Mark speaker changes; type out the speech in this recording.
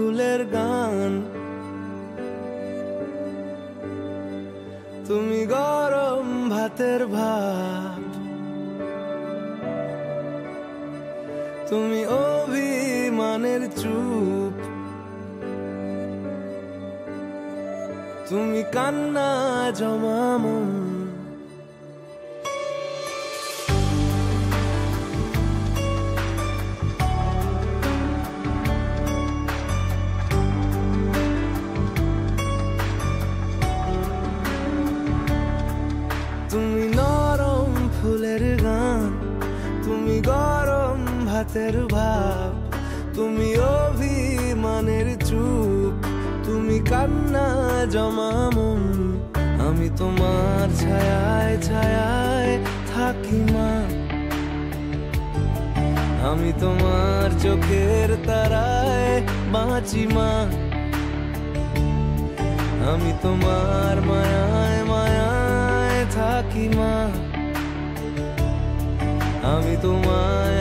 Speaker 1: ফুলের গান, তুমি গরম ভাতের ভাত, তুমি অভিমানের চুপ, তুমি কান্না জমা মন। তুমি নরম ফুলের গান, তুমি গরম ভাতের ভাব, তুমি অভিমানের চুপ, তুমি কান্না জমা মন। আমি তোমার ছায়ায় ছায়ায় থাকি মা, আমি তোমার চোখের তারায় বাঁচি মা, আমি তোমার মায়ায় মায়ায় থাকি মা, আমি তোমায়